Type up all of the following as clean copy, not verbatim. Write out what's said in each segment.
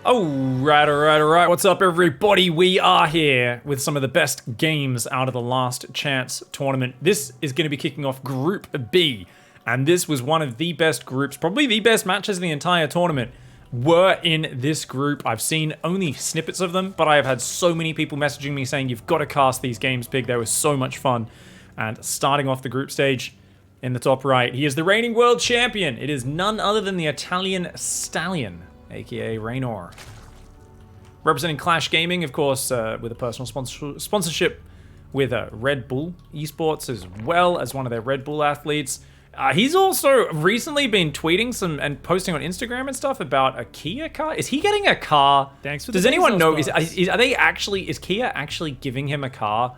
Alright. What's up, everybody? We are here with some of the best games out of the Last Chance tournament. This is going to be kicking off Group B, and this was one of the best groups, probably the best matches in the entire tournament were in this group. I've seen only snippets of them, but I have had so many people messaging me saying, you've got to cast these games, Pig. They were so much fun. And starting off the group stage, in the top right, he is the reigning world champion. It is none other than the Italian Stallion, aka REYNOR. Representing Clash Gaming, of course, with a personal sponsorship with Red Bull Esports, as well as one of their Red Bull athletes. He's also recently been tweeting some and posting on Instagram and stuff about a Kia car. Is he getting a car? Thanks for the Does anyone know? box. Is Kia actually giving him a car?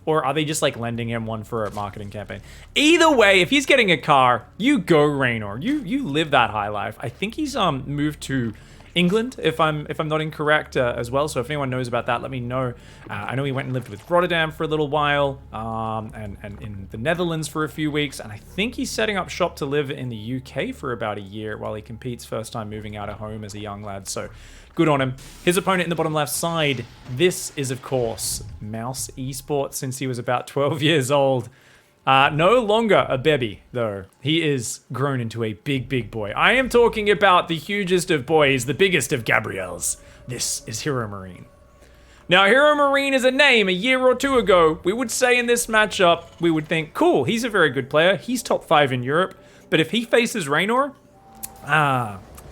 Or are they just like lending him one for a marketing campaign? Either way, if he's getting a car, you go REYNOR. You live that high life. I think he's moved to England, if I'm not incorrect, as well. So if anyone knows about that, let me know. I know he went and lived with Rotterdam for a little while, and in the Netherlands for a few weeks, and I think he's setting up shop to live in the UK for about a year while he competes, first time moving out of home as a young lad. So good on him. His opponent in the bottom left side, this is of course Mouse Esports, since he was about 12 years old. No longer a baby, though. He is grown into a big boy. I am talking about the hugest of boys, the biggest of Gabriels. This is HEROMARINE. Now, HEROMARINE is a name a year or two ago. We would say in this matchup, we would think, cool, he's a very good player. He's top 5 in Europe. But if he faces REYNOR,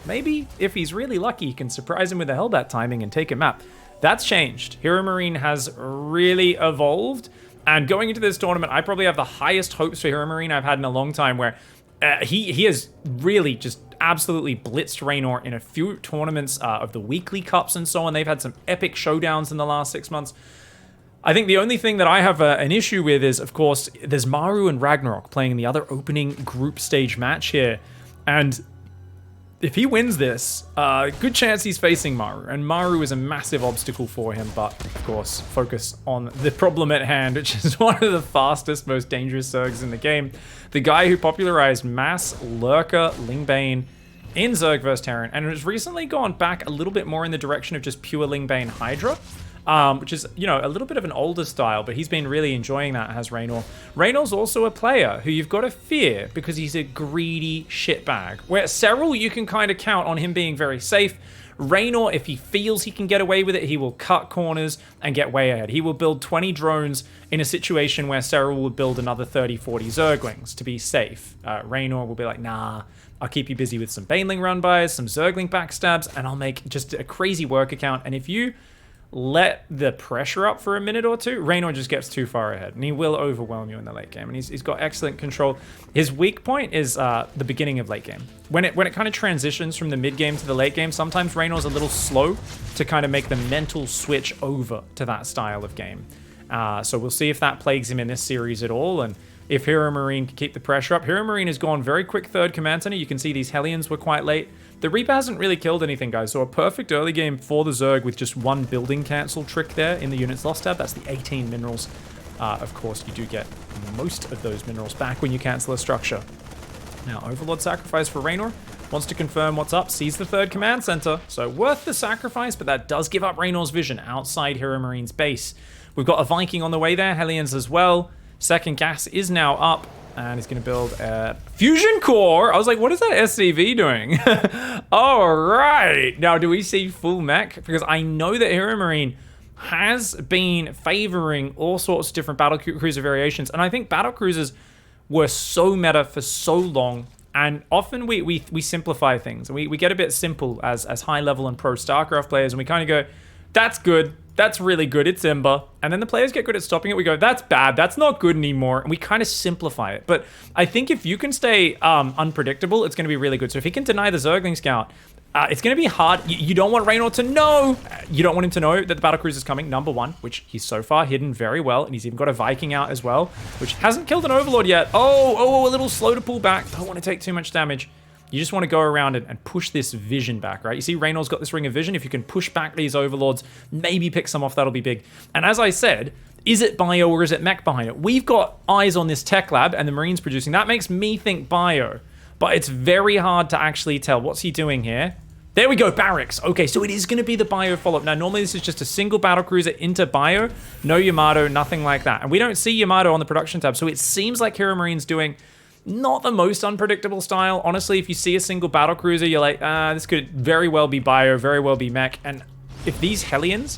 maybe if he's really lucky, he can surprise him with a Hellbat timing and take a map. That's changed. HEROMARINE has really evolved. And going into this tournament, I probably have the highest hopes for HEROMARINE I've had in a long time, where he has really just absolutely blitzed REYNOR in a few tournaments of the weekly cups and so on. They've had some epic showdowns in the last 6 months. I think the only thing that I have an issue with is, of course, there's Maru and Ragnarok playing in the other opening group stage match here. And if he wins this, good chance he's facing Maru, and Maru is a massive obstacle for him, but of course, focus on the problem at hand, which is one of the fastest, most dangerous Zergs in the game. The guy who popularized Mass, Lurker, Lingbane in Zerg vs Terran, and has recently gone back a little bit more in the direction of just pure Lingbane Hydra, which is, you know, a little bit of an older style, but he's been really enjoying that, has REYNOR. REYNOR's also a player who you've got to fear because he's a greedy shitbag. Where Serral, you can kind of count on him being very safe. REYNOR, if he feels he can get away with it, he will cut corners and get way ahead. He will build 20 drones in a situation where Serral would build another 30, 40 Zerglings to be safe. REYNOR will be like, nah, I'll keep you busy with some Baneling run-bys, some Zergling backstabs, and I'll make just a crazy work account. And if you let the pressure up for a minute or two, REYNOR just gets too far ahead, and he will overwhelm you in the late game, and he's got excellent control. His weak point is the beginning of late game. When it kind of transitions from the mid game to the late game, sometimes REYNOR's a little slow to kind of make the mental switch over to that style of game. So we'll see if that plagues him in this series at all, and if HEROMARINE can keep the pressure up. HEROMARINE has gone very quick third command center. You can see these Hellions were quite late. The Reaper hasn't really killed anything, guys, so a perfect early game for the Zerg with just one building cancel trick there in the units lost tab. That's the 18 minerals. Of course, you do get most of those minerals back when you cancel a structure. Now, Overlord sacrifice for REYNOR. Wants to confirm what's up, sees the third command center, so worth the sacrifice, but that does give up REYNOR's vision outside HEROMARINE's base. We've got a Viking on the way there, Hellions as well. Second gas is now up, and he's going to build a fusion core. I was like, what is that SCV doing? All right. Now, do we see full mech? Because I know that HEROMARINE has been favoring all sorts of different battle cruiser variations, and I think battle cruisers were so meta for so long, and often we simplify things. We get a bit simple as high level and pro StarCraft players, and we kind of go, that's good. That's really good, it's Ember. And then the players get good at stopping it. We go, that's bad, that's not good anymore. And we kind of simplify it. But I think if you can stay unpredictable, it's going to be really good. So if he can deny the Zergling scout, it's going to be hard. You don't want REYNOR to know. You don't want him to know that the battlecruiser is coming, number one, which he's so far hidden very well. And he's even got a Viking out as well, which hasn't killed an Overlord yet. Oh, a little slow to pull back. Don't want to take too much damage. You just want to go around and push this vision back, right? You see REYNOR's got this ring of vision. If you can push back these Overlords, maybe pick some off, that'll be big. And as I said, is it bio or is it mech behind it? We've got eyes on this tech lab and the Marines producing. That makes me think bio, but it's very hard to actually tell. What's he doing here? There we go, barracks. Okay, so it is going to be the bio follow-up. Now, normally this is just a single battlecruiser into bio. No Yamato, nothing like that. And we don't see Yamato on the production tab, so it seems like HEROMARINE's doing not the most unpredictable style. Honestly, if you see a single battlecruiser, you're like, this could very well be bio, very well be mech. And if these Hellions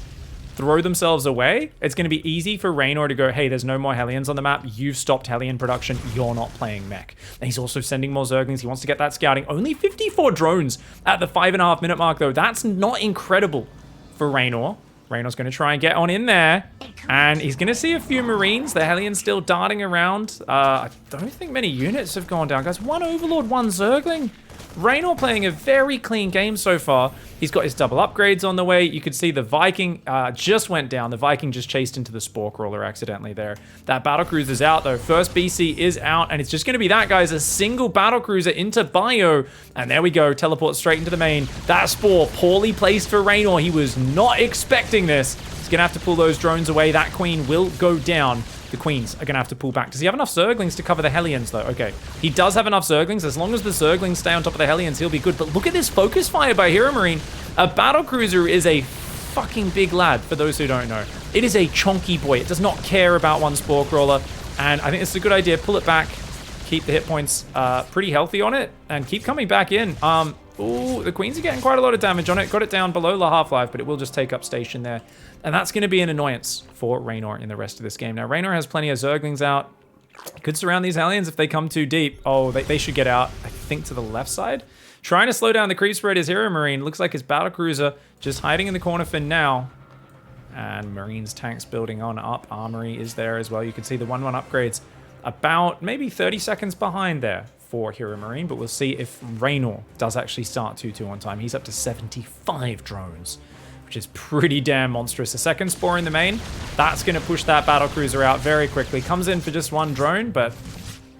throw themselves away, it's going to be easy for Reynor to go, hey, there's no more Hellions on the map. You've stopped Hellion production. You're not playing mech. And he's also sending more Zerglings. He wants to get that scouting. Only 54 drones at the 5.5 minute mark, though. That's not incredible for Reynor. Reynor's going to try and get on in there. And he's going to see a few Marines. The Hellions still darting around. I don't think many units have gone down, guys. One Overlord, one Zergling. Reynor playing a very clean game so far. He's got his double upgrades on the way. You could see the Viking just went down. The Viking just chased into the Spore Crawler accidentally there. That battlecruiser's out though. First BC is out, and it's just going to be that, guys. A single battlecruiser into bio. And there we go. Teleport straight into the main. That Spore poorly placed for Reynor. He was not expecting this. He's going to have to pull those drones away. That Queen will go down. The Queens are going to have to pull back. Does he have enough Zerglings to cover the Hellions, though? Okay, he does have enough Zerglings. As long as the Zerglings stay on top of the Hellions, he'll be good. But look at this focus fire by HEROMARINE. A battlecruiser is a fucking big lad, for those who don't know. It is a chonky boy. It does not care about one Spore Crawler. And I think it's a good idea. Pull it back. Keep the hit points pretty healthy on it. And keep coming back in. Ooh, the Queens are getting quite a lot of damage on it. Got it down below the half-life, but it will just take up station there. And that's going to be an annoyance for Reynor in the rest of this game. Now, Reynor has plenty of Zerglings out. Could surround these Hellions if they come too deep. Oh, they should get out, I think, to the left side. Trying to slow down the creep spread is HEROMARINE. Looks like his battlecruiser just hiding in the corner for now. And Marines tanks building on up. Armory is there as well. You can see the 1-1 upgrades about maybe 30 seconds behind there for HEROMARINE, but we'll see if Reynor does actually start 2-2 on time. He's up to 75 drones, which is pretty damn monstrous. A second Spore in the main, that's going to push that battlecruiser out very quickly. Comes in for just one drone, but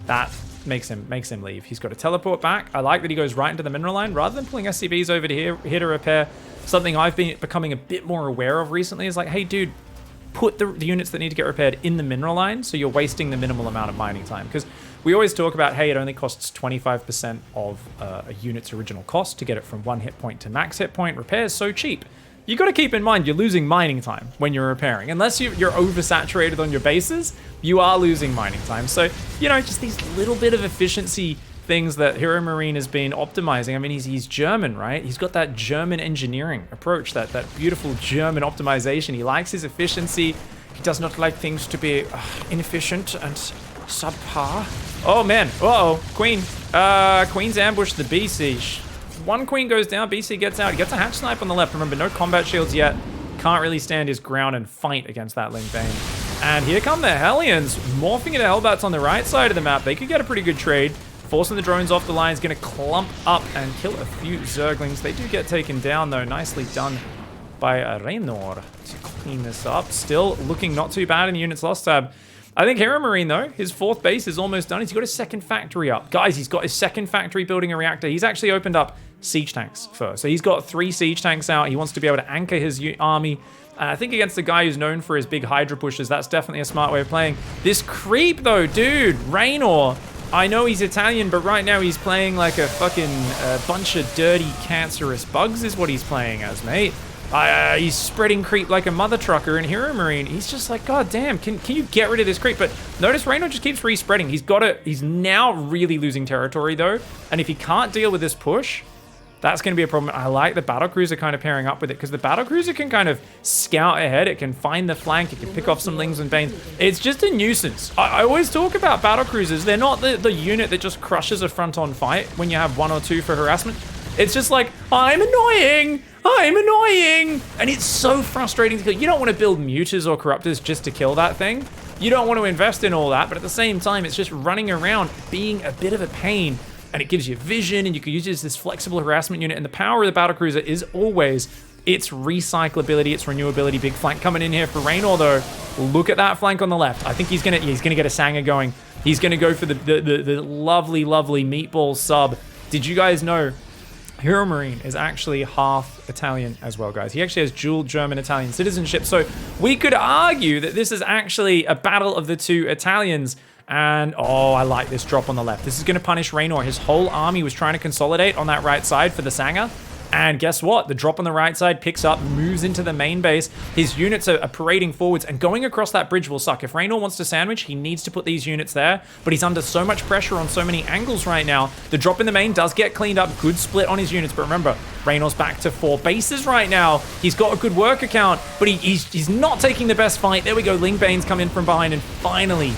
that makes him leave. He's got to teleport back. I like that he goes right into the mineral line rather than pulling SCVs over to here to repair. Something I've been becoming a bit more aware of recently is like, hey, dude, put the units that need to get repaired in the mineral line so you're wasting the minimal amount of mining time. Because we always talk about, hey, it only costs 25% of a unit's original cost to get it from 1 hit point to max hit point. Repair's so cheap. You got to keep in mind you're losing mining time when you're repairing. Unless you're oversaturated on your bases, you are losing mining time. So, you know, just these little bit of efficiency things that HEROMARINE has been optimizing. I mean, he's German, right? He's got that German engineering approach, that beautiful German optimization. He likes his efficiency. He does not like things to be inefficient and subpar. Oh, man. Uh-oh. Queen. Queen's ambushed the BC. One Queen goes down. BC gets out. He gets a hatch snipe on the left. Remember, no combat shields yet. Can't really stand his ground and fight against that Ling Bane. And here come the Hellions, morphing into Hellbats on the right side of the map. They could get a pretty good trade. Forcing the drones off the line is going to clump up and kill a few Zerglings. They do get taken down, though. Nicely done by Reynor to clean this up. Still looking not too bad in the units lost tab. I think HEROMARINE, though, his 4th base is almost done. He's got his 2nd factory up. Guys, he's got his 2nd factory building a reactor. He's actually opened up siege tanks first. So he's got 3 siege tanks out. He wants to be able to anchor his army. I think against a guy who's known for his big Hydra pushes, that's definitely a smart way of playing. This creep, though, dude, Reynor. I know he's Italian, but right now he's playing like a fucking bunch of dirty, cancerous bugs is what he's playing as, mate. He's spreading creep like a mother trucker in HEROMARINE. He's just like, god damn, can you get rid of this creep? But notice Reynor just keeps respreading. He's now really losing territory, though. And if he can't deal with this push, that's going to be a problem. I like the battlecruiser kind of pairing up with it because the battlecruiser can kind of scout ahead. It can find the flank. It can pick off some Lings and Banes. It's just a nuisance. I always talk about battlecruisers. They're not the unit that just crushes a front-on fight when you have 1 or 2 for harassment. It's just like, I'm annoying. And it's so frustrating to kill. You don't want to build muters or corruptors just to kill that thing. You don't want to invest in all that, but at the same time, it's just running around being a bit of a pain. And it gives you vision, and you can use it as this flexible harassment unit. And the power of the battlecruiser is always its recyclability, its renewability. Big flank coming in here for Reynor, though. Look at that flank on the left. I think he's gonna get a Sanger going. He's gonna go for the lovely, lovely meatball sub. Did you guys know HEROMARINE is actually half Italian as well, guys? He actually has dual German-Italian citizenship. So we could argue that this is actually a battle of the 2 Italians. And, oh, I like this drop on the left. This is going to punish Reynor. His whole army was trying to consolidate on that right side for the Sanger. And guess what? The drop on the right side picks up, moves into the main base. His units are parading forwards, and going across that bridge will suck. If Reynor wants to sandwich, he needs to put these units there, but he's under so much pressure on so many angles right now. The drop in the main does get cleaned up. Good split on his units, but remember, Reynor's back to 4 bases right now. He's got a good work account, but he's not taking the best fight. There we go. Lingbane's come in from behind, and finally,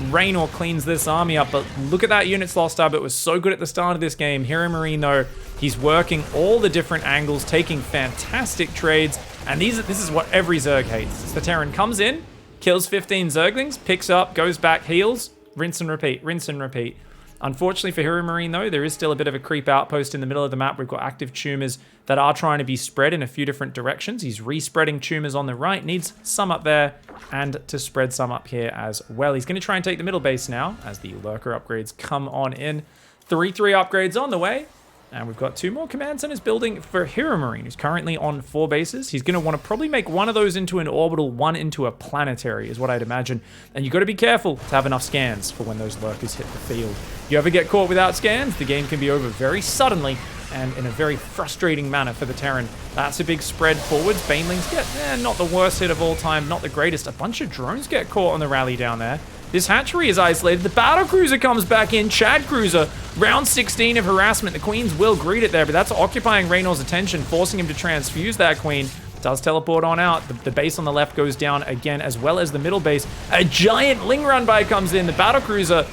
Reynor cleans this army up. But look at that units lost tab. It was so good at the start of this game. HEROMARINE, though, he's working all the different angles, taking fantastic trades. And this is what every Zerg hates. The Terran comes in, kills 15 Zerglings, picks up, goes back, heals, rinse and repeat, rinse and repeat. Unfortunately for HEROMARINE, though, there is still a bit of a creep outpost in the middle of the map. We've got active tumors that are trying to be spread in a few different directions. He's respreading tumors on the right, needs some up there, and to spread some up here as well. He's going to try and take the middle base now as the lurker upgrades come on in. 3-3 upgrades on the way. And we've got 2 more command centers building for HEROMARINE, who's currently on 4 bases. He's going to want to probably make one of those into an orbital, one into a planetary, is what I'd imagine. And you've got to be careful to have enough scans for when those lurkers hit the field. You ever get caught without scans, the game can be over very suddenly and in a very frustrating manner for the Terran. That's a big spread forwards. Banelings get, not the worst hit of all time, not the greatest. A bunch of drones get caught on the rally down there. This hatchery is isolated. The battle cruiser comes back in. Chad cruiser, round 16 of harassment. The queens will greet it there, but that's occupying Reynor's attention, forcing him to transfuse that queen. Does teleport on out. The base on the left goes down again, as well as the middle base. A giant Ling run by comes in. The battle cruiser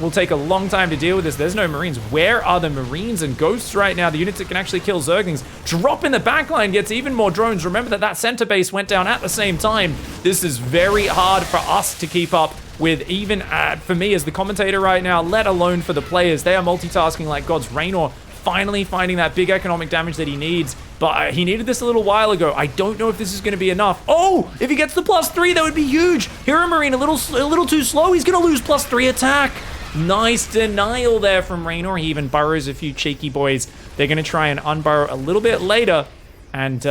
will take a long time to deal with this. There's no Marines. Where are the Marines and Ghosts right now? The units that can actually kill Zerglings. Drop in the backline gets even more drones. Remember that center base went down at the same time. This is very hard for us to keep up with, even for me as the commentator right now, let alone for the players. They are multitasking like gods. Reynor finally finding that big economic damage that he needs, but he needed this a little while ago. I don't know if this is going to be enough. Oh, if he gets the +3, that would be huge. HEROMARINE a little too slow. He's going to lose +3 attack. Nice denial there from Reynor. He even burrows a few cheeky boys. They're going to try and unburrow a little bit later and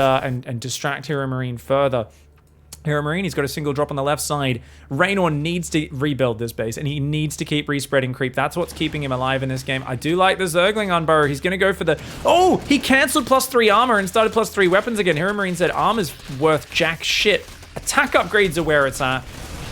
distract HEROMARINE further. HEROMARINE, he's got a single drop on the left side. Reynor needs to rebuild this base, and he needs to keep respreading creep. That's what's keeping him alive in this game. I do like the Zergling unburrow. He's going to go for the... Oh, he canceled +3 armor and started +3 weapons again. HEROMARINE said armor's worth jack shit. Attack upgrades are where it's at.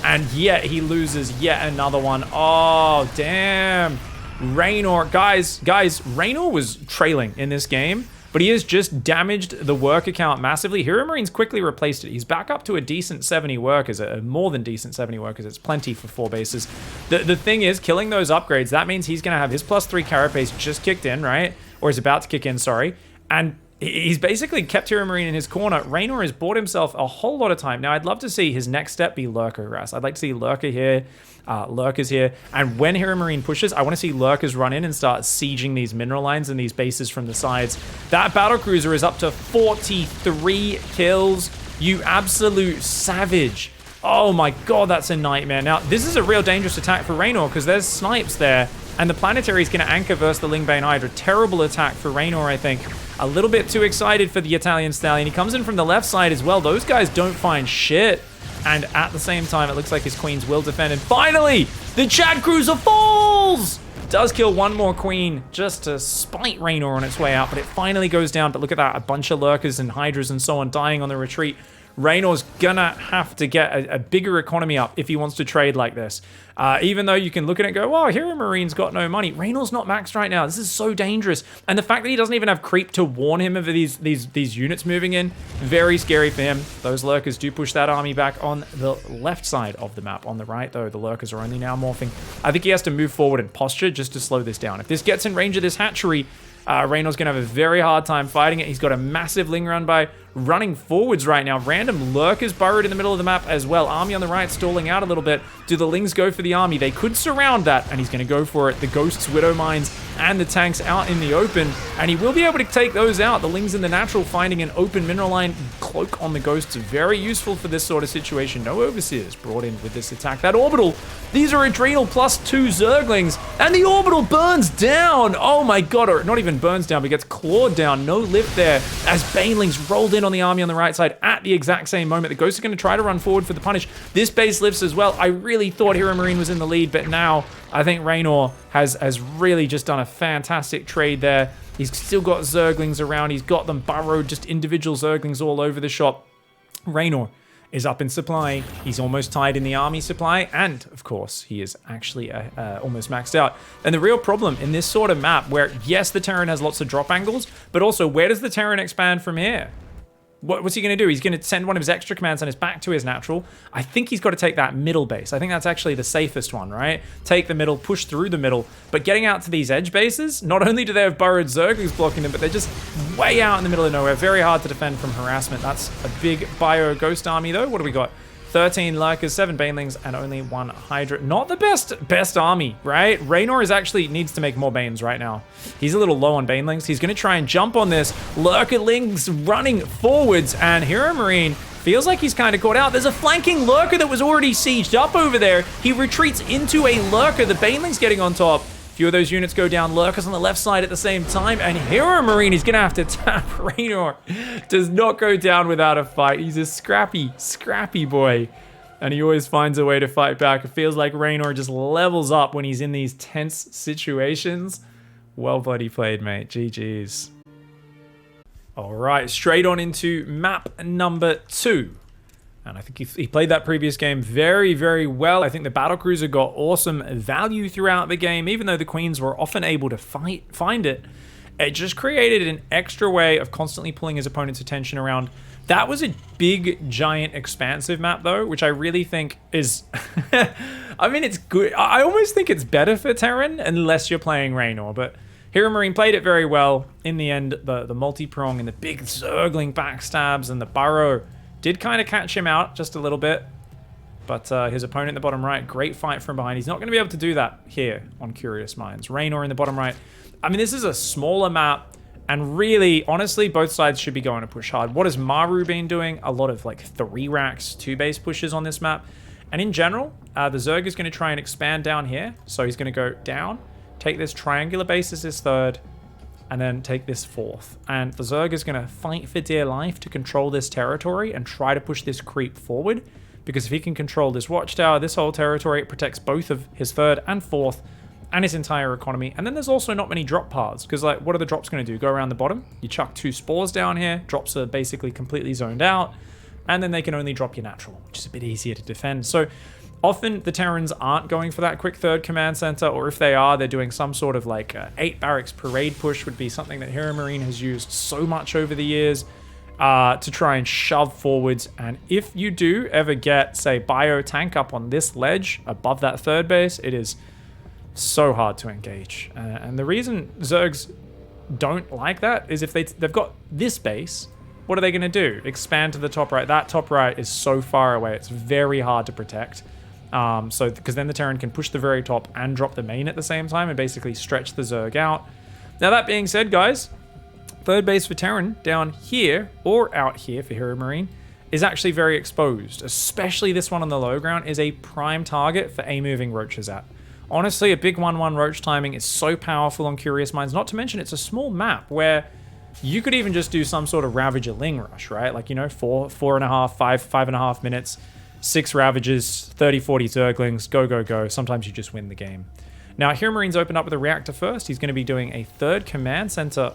And yet he loses yet another one. Oh, damn. Reynor, guys, Reynor was trailing in this game, but he has just damaged the work account massively. HEROMARINE's quickly replaced it. He's back up to a decent 70 workers, a more than decent 70 workers. It's plenty for 4 bases. The thing is, killing those upgrades, that means he's going to have his +3 carapace just kicked in, right? Or is about to kick in, sorry. And he's basically kept HEROMARINE in his corner. Reynor has bought himself a whole lot of time. Now, I'd love to see his next step be Lurker harass. I'd like to see Lurker here, Lurkers here. And when HEROMARINE pushes, I want to see Lurkers run in and start sieging these mineral lines and these bases from the sides. That battlecruiser is up to 43 kills. You absolute savage. Oh my god, that's a nightmare. Now, this is a real dangerous attack for Reynor because there's snipes there. And the planetary is going to anchor versus the Lingbane Hydra. Terrible attack for Reynor, I think. A little bit too excited for the Italian Stallion. He comes in from the left side as well. Those guys don't find shit. And at the same time, it looks like his queens will defend. And finally, the Chad Cruiser falls! Does kill one more queen just to spite Reynor on its way out. But it finally goes down. But look at that. A bunch of Lurkers and Hydras and so on dying on the retreat. Reynor's gonna have to get a bigger economy up if he wants to trade like this. Even though you can look at it and go, oh, HEROMARINE's got no money. Reynor's not maxed right now. This is so dangerous. And the fact that he doesn't even have creep to warn him of these units moving in, very scary for him. Those Lurkers do push that army back on the left side of the map. On the right, though, the Lurkers are only now morphing. I think he has to move forward and posture just to slow this down. If this gets in range of this hatchery, Reynor's going to have a very hard time fighting it. He's got a massive Ling run by running forwards right now. Random Lurkers burrowed in the middle of the map as well. Army on the right stalling out a little bit. Do the Lings go for the army? They could surround that, and he's going to go for it. The Ghosts, Widow Mines, and the tanks out in the open, and he will be able to take those out. The Lings in the natural finding an open mineral line cloak on the Ghosts. Very useful for this sort of situation. No Overseers brought in with this attack. That Orbital, these are Adrenal +2 Zerglings, and the Orbital burns down. Oh my god, or not even burns down, but gets clawed down. No lift there as Banelings rolled in on the army on the right side at the exact same moment. The Ghosts are going to try to run forward for the punish. This base lifts as well. I really thought HEROMARINE was in the lead, but now I think Reynor has really just done a fantastic trade there. He's still got zerglings around. He's got them burrowed, just individual zerglings all over the shop. Reynor is up in supply. He's almost tied in the army supply. And, of course, he is actually almost maxed out. And the real problem in this sort of map where, yes, the Terran has lots of drop angles, but also where does the Terran expand from here? What's he going to do? He's going to send one of his extra command centers back to his natural. I think he's got to take that middle base. I think that's actually the safest one, right? Take the middle, push through the middle. But getting out to these edge bases, not only do they have burrowed zerglings blocking them, but they're just way out in the middle of nowhere. Very hard to defend from harassment. That's a big bio ghost army, though. What do we got? 13 lurkers, 7 banelings, and only 1 hydra. Not the best army, right? Reynor actually needs to make more banes right now. He's a little low on banelings. He's going to try and jump on this. Lurkerlings running forwards, and HEROMARINE feels like he's kind of caught out. There's a flanking lurker that was already sieged up over there. He retreats into a lurker. The baneling's getting on top. Few of those units go down. Lurkers on the left side at the same time, and HEROMARINE is going to have to tap. Reynor does not go down without a fight. He's a scrappy boy, and he always finds a way to fight back. It feels like Reynor just levels up when he's in these tense situations. Well bloody played, mate. GG's. All right, straight on into map number 2. And I think he played that previous game very, very well. I think the battlecruiser got awesome value throughout the game, even though the queens were often able to find it. It just created an extra way of constantly pulling his opponent's attention around. That was a big, giant, expansive map, though, which I really think is... I mean, it's good. I almost think it's better for Terran, unless you're playing Reynor, but... HEROMARINE played it very well. In the end, the multi-prong and the big zergling backstabs and the burrow did kind of catch him out just a little bit. But his opponent in the bottom right, great fight from behind. He's not going to be able to do that here on Curious Minds. Reynor in the bottom right. I mean, this is a smaller map. And really, honestly, both sides should be going to push hard. What has Maru been doing? A lot of like 3 racks, 2 base pushes on this map. And in general, the Zerg is going to try and expand down here. So he's going to go down, take this triangular base as his 3rd, and then take this 4th. And the Zerg is going to fight for dear life to control this territory and try to push this creep forward. Because if he can control this watchtower, this whole territory, it protects both of his 3rd and 4th and his entire economy. And then there's also not many drop paths, because like, what are the drops going to do? Go around the bottom, you chuck 2 spores down here, drops are basically completely zoned out, and then they can only drop your natural, which is a bit easier to defend. So often the Terrans aren't going for that quick 3rd command center, or if they are, they're doing some sort of like 8 barracks parade push would be something that HEROMARINE has used so much over the years to try and shove forwards. And if you do ever get, say, bio tank up on this ledge above that 3rd base, it is so hard to engage. And the reason Zergs don't like that is if they've got this base, what are they going to do? Expand to the top right. That top right is so far away. It's very hard to protect. Because then the Terran can push the very top and drop the main at the same time and basically stretch the Zerg out. Now that being said, guys, 3rd base for Terran down here or out here for HEROMARINE is actually very exposed. Especially this one on the low ground is a prime target for A-moving roaches at. Honestly, a big 1-1 roach timing is so powerful on Curious Minds. Not to mention it's a small map where you could even just do some sort of Ravager Ling rush, right? Like, you know, 4.5, 5.5 minutes, 6 Ravagers, 30, 40 Zerglings, go. Sometimes you just win the game. Now, HEROMARINE's opened up with a reactor first. He's going to be doing a 3rd command center.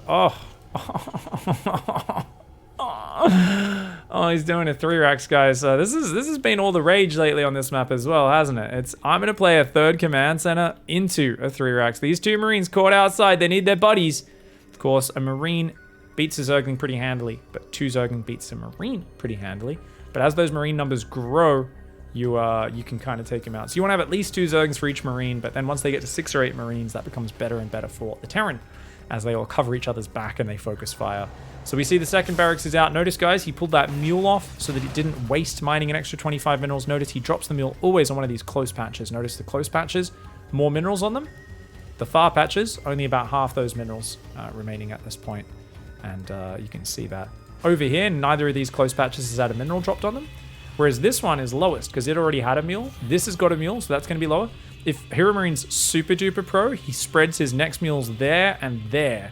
Oh, he's doing a 3 racks, guys. This has been all the rage lately on this map as well, hasn't it? I'm going to play a 3rd command center into a 3 racks. These 2 Marines caught outside. They need their buddies. Of course, a Marine beats a Zergling pretty handily, but 2 Zergling beats a Marine pretty handily. But as those Marine numbers grow, you can kind of take them out. So you want to have at least 2 Zerglings for each Marine, but then once they get to 6 or 8 Marines, that becomes better and better for the Terran, as they all cover each other's back and they focus fire. So we see the 2nd barracks is out. Notice, guys, he pulled that mule off so that he didn't waste mining an extra 25 minerals. Notice he drops the mule always on one of these close patches. Notice the close patches, more minerals on them. The far patches, only about half those minerals remaining at this point. And you can see that. Over here, neither of these close patches has had a mineral dropped on them. Whereas this one is lowest because it already had a mule. This has got a mule, so that's going to be lower. If HEROMARINE's super duper pro, he spreads his next mules there and there,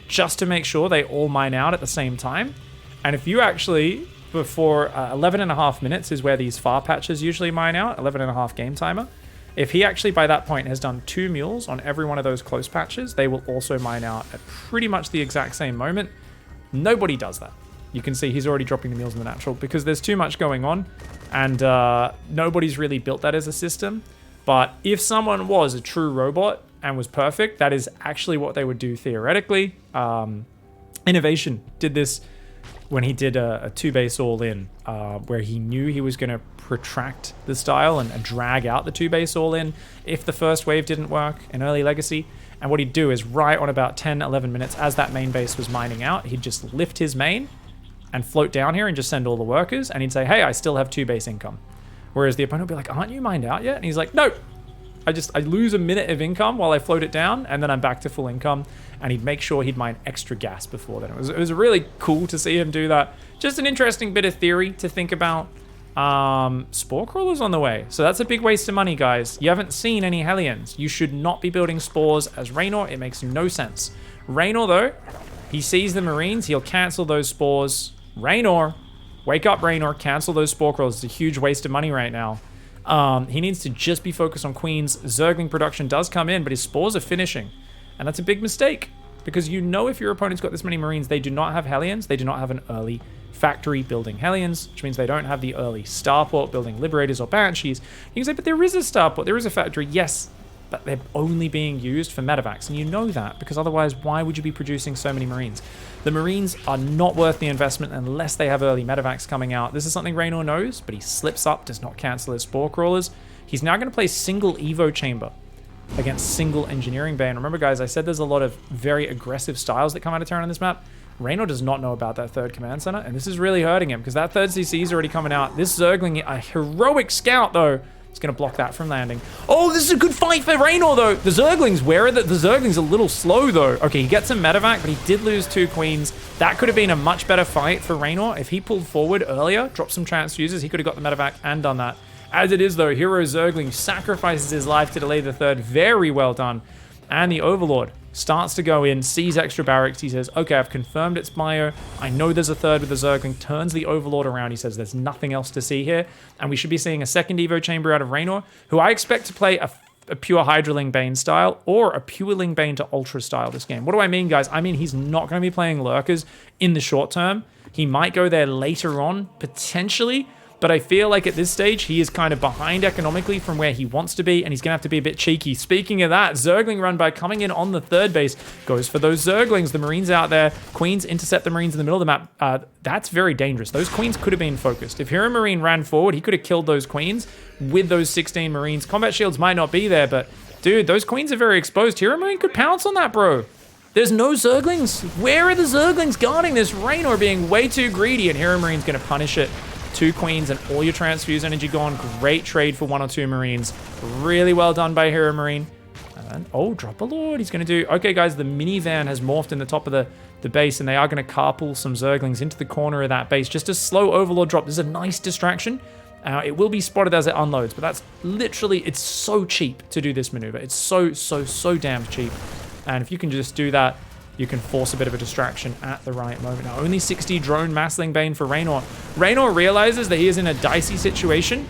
just to make sure they all mine out at the same time. And if you actually, before 11.5 minutes is where these far patches usually mine out, 11.5 game timer. If he actually by that point has done 2 mules on every one of those close patches, they will also mine out at pretty much the exact same moment. Nobody does that. You can see he's already dropping the mules in the natural because there's too much going on, and nobody's really built that as a system. But if someone was a true robot and was perfect, that is actually what they would do theoretically. Innovation did this when he did a 2-base all-in, where he knew he was going to protract the style and drag out the 2-base all-in if the first wave didn't work in early Legacy. And what he'd do is right on about 10, 11 minutes as that main base was mining out, he'd just lift his main and float down here and just send all the workers, and he'd say, hey, I still have 2-base income. Whereas the opponent would be like, aren't you mined out yet? And he's like, no, I lose a minute of income while I float it down, and then I'm back to full income. And he'd make sure he'd mine extra gas before then. It was really cool to see him do that. Just an interesting bit of theory to think about. Spore crawlers on the way. So that's a big waste of money, guys. You haven't seen any Hellions. You should not be building spores as Reynor. It makes no sense. Reynor, though, he sees the Marines. He'll cancel those spores. Reynor, wake up, Reynor. Cancel those spore crawlers. It's a huge waste of money right now. He needs to just be focused on Queens. Zergling production does come in, but his spores are finishing. And that's a big mistake, because you know if your opponent's got this many Marines, they do not have Hellions. They do not have an early factory building Hellions, which means they don't have the early starport building Liberators or Banshees. You can say, but there is a starport, there is a factory. Yes, but they're only being used for medevacs, and you know that, because otherwise, why would you be producing so many Marines? The Marines are not worth the investment unless they have early medevacs coming out. This is something Reynor knows, but he slips up, does not cancel his Spore Crawlers. He's now going to play single Evo Chamber against single Engineering Bay. And remember, guys, I said there's a lot of very aggressive styles that come out of turn on this map. Reynor does not know about that third command center, and this is really hurting him because that third CC is already coming out. This Zergling, a heroic scout, though, is going to block that from landing. Oh, this is a good fight for Reynor, though. The Zerglings, where are the Zerglings a little slow, though. Okay, he gets some medevac, but he did lose 2 queens. That could have been a much better fight for Reynor. If he pulled forward earlier, dropped some transfuses, he could have got the medevac and done that. As it is, though, Hero Zergling sacrifices his life to delay the third. Very well done. And the Overlord starts to go in, sees extra barracks. He says, okay, I've confirmed it's bio. I know there's a third with the Zergling. Turns the Overlord around. He says, there's nothing else to see here. And we should be seeing a second Evo Chamber out of Reynor, who I expect to play a pure Hydraling Bane style or a Pureling Bane to Ultra style this game. What do I mean, guys? I mean, he's not going to be playing Lurkers in the short term. He might go there later on, potentially. But I feel like at this stage, he is kind of behind economically from where he wants to be, and he's going to have to be a bit cheeky. Speaking of that, Zergling run by coming in on the third base, goes for those Zerglings, the Marines out there. Queens intercept the Marines in the middle of the map. That's very dangerous. Those Queens could have been focused. If Hero Marine ran forward, he could have killed those Queens with those 16 Marines. Combat shields might not be there, but dude, those Queens are very exposed. Hero Marine could pounce on that, bro. There's no Zerglings. Where are the Zerglings guarding this? Reynor being way too greedy, and Hero Marine's going to punish it. 2 queens and all your transfuse energy gone. Great trade for 1 or 2 Marines. Really well done by Hero Marine. And, oh, drop a Lord. He's going to do... Okay, guys, the minivan has morphed in the top of the base, and they are going to carpool some Zerglings into the corner of that base. Just a slow Overlord drop. This is a nice distraction. It will be spotted as it unloads, but that's literally... It's so cheap to do this maneuver. It's so damn cheap. And if you can just do that, you can force a bit of a distraction at the right moment. Now, only 60 drone Massling Bane for Reynor. Reynor realizes that he is in a dicey situation.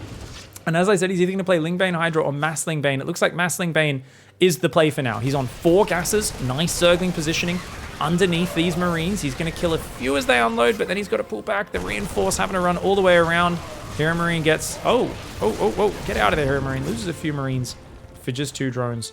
And as I said, he's either going to play Lingbane Hydra or Massling Bane. It looks like Massling Bane is the play for now. He's on 4 gases. Nice Zergling positioning underneath these Marines. He's going to kill a few as they unload, but then he's got to pull back. The reinforce having to run all the way around. Hero Marine gets... Oh. Get out of there, Hero Marine. Loses a few Marines for just 2 drones.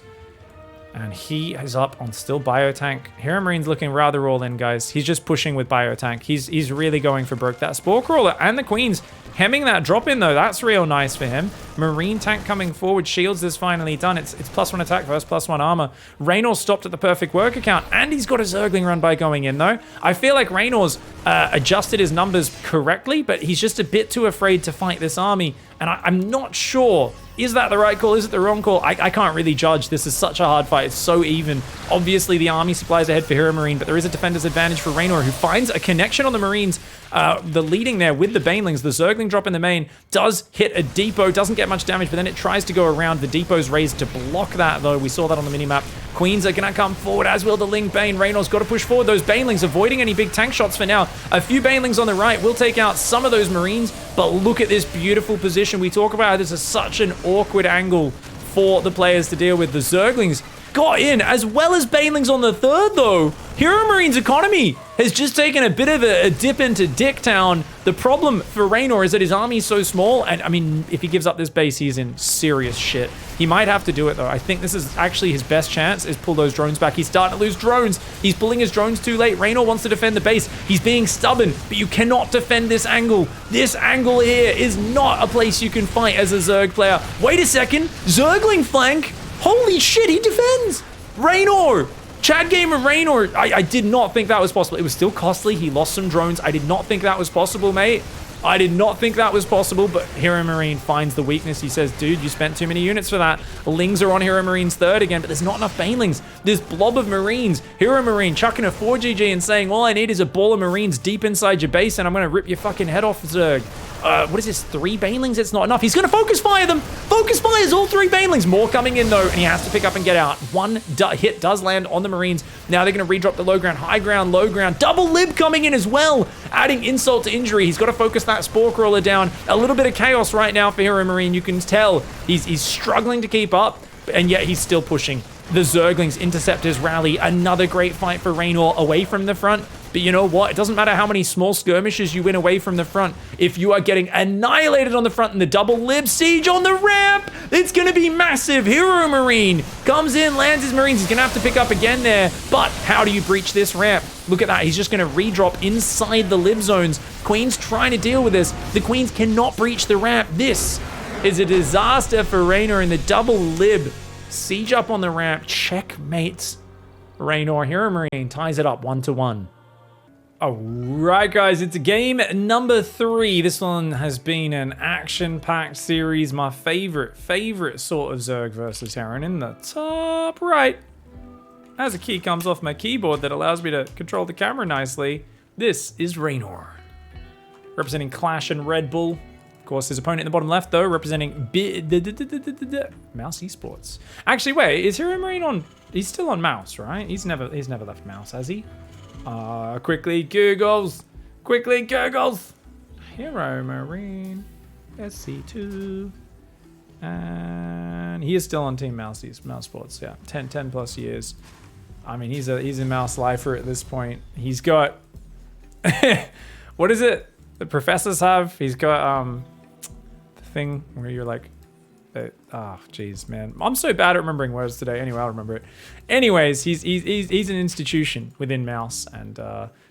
And he is up on still Biotank. Hero Marine's looking rather all in, guys. He's just pushing with Biotank. He's really going for broke. That Spore Crawler and the Queens hemming that drop in, though. That's real nice for him. Marine tank coming forward. Shields is finally done. It's +1 attack versus +1 armor. Reynor stopped at the perfect worker count, and he's got a Zergling run by going in, though. I feel like Reynor's adjusted his numbers correctly, but he's just a bit too afraid to fight this army. And I'm not sure. Is that the right call? Is it the wrong call? I can't really judge. This is such a hard fight. It's so even. Obviously, the army supplies ahead for Hero Marine, but there is a defender's advantage for Reynor, who finds a connection on the Marines. The leading there with the Banelings. The Zergling drop in the main does hit a depot. Doesn't get much damage, but then it tries to go around. The depot's raised to block that, though. We saw that on the minimap. Queens are going to come forward, as will the Ling Bane. Reynor's got to push forward those Banelings, avoiding any big tank shots for now. A few Banelings on the right will take out some of those Marines, but look at this beautiful position. We talk about how this is such an awkward angle for the players to deal with. The Zerglings got in, as well as Banelings on the third, though. HEROMARINE's economy has just taken a bit of a dip into Dicktown. The problem for Reynor is that his army is so small, and I mean, if he gives up this base, he's in serious shit. He might have to do it, though. I think this is actually his best chance, is pull those drones back. He's starting to lose drones. He's pulling his drones too late. Reynor wants to defend the base. He's being stubborn, but you cannot defend this angle. This angle here is not a place you can fight as a Zerg player. Wait a second. Zergling flank. Holy shit, he defends. Reynor. Chad Gamer Reynor. I did not think that was possible. It was still costly. He lost some drones. I did not think that was possible, mate. I did not think that was possible, but HEROMARINE finds the weakness. He says, dude, you spent too many units for that. Lings are on HEROMARINE's third again, but there's not enough Banelings. This blob of Marines. HEROMARINE chucking a 4GG and saying, all I need is a ball of Marines deep inside your base, and I'm going to rip your fucking head off, Zerg. What is this, 3 Banelings? It's not enough. He's going to focus fire them. Focus fires all 3 Banelings. More coming in, though, and he has to pick up and get out. One hit does land on the Marines. Now they're going to redrop the low ground, high ground, low ground. Double lib coming in as well, adding insult to injury. He's got to focus that Spore Crawler down. A little bit of chaos right now for HEROMARINE. You can tell he's struggling to keep up, and yet he's still pushing. The Zerglings intercept his rally. Another great fight for Reynor away from the front. But you know what? It doesn't matter how many small skirmishes you win away from the front. If you are getting annihilated on the front and the double lib siege on the ramp, it's going to be massive. HEROMARINE comes in, lands his Marines. He's going to have to pick up again there. But how do you breach this ramp? Look at that. He's just going to redrop inside the lib zones. Queen's trying to deal with this. The Queens cannot breach the ramp. This is a disaster for Reynor in the double lib. Siege up on the ramp. Checkmate. Reynor. HEROMARINE ties it up 1-1. Alright guys, it's game number 3. This one has been an action-packed series. My favorite sort of Zerg versus Heron in the top right. As a key comes off my keyboard that allows me to control the camera nicely, this is Reynor. Representing Clash and Red Bull. Of course, his opponent in the bottom left, though, representing Mouse Esports. Actually, wait, is HEROMARINE on... He's still on Mouse, right? He's never left Mouse, has he? Quickly Googles. Quickly Googles. HEROMARINE. SC2. And he is still on Team Mouse Sports. Yeah, 10 plus years. I mean, he's a Mouse lifer at this point. He's got... what is it the professors have? He's got the thing where you're like... Oh, jeez, man. I'm so bad at remembering words today. Anyway, I'll remember it. Anyways, he's an institution within Mouse, and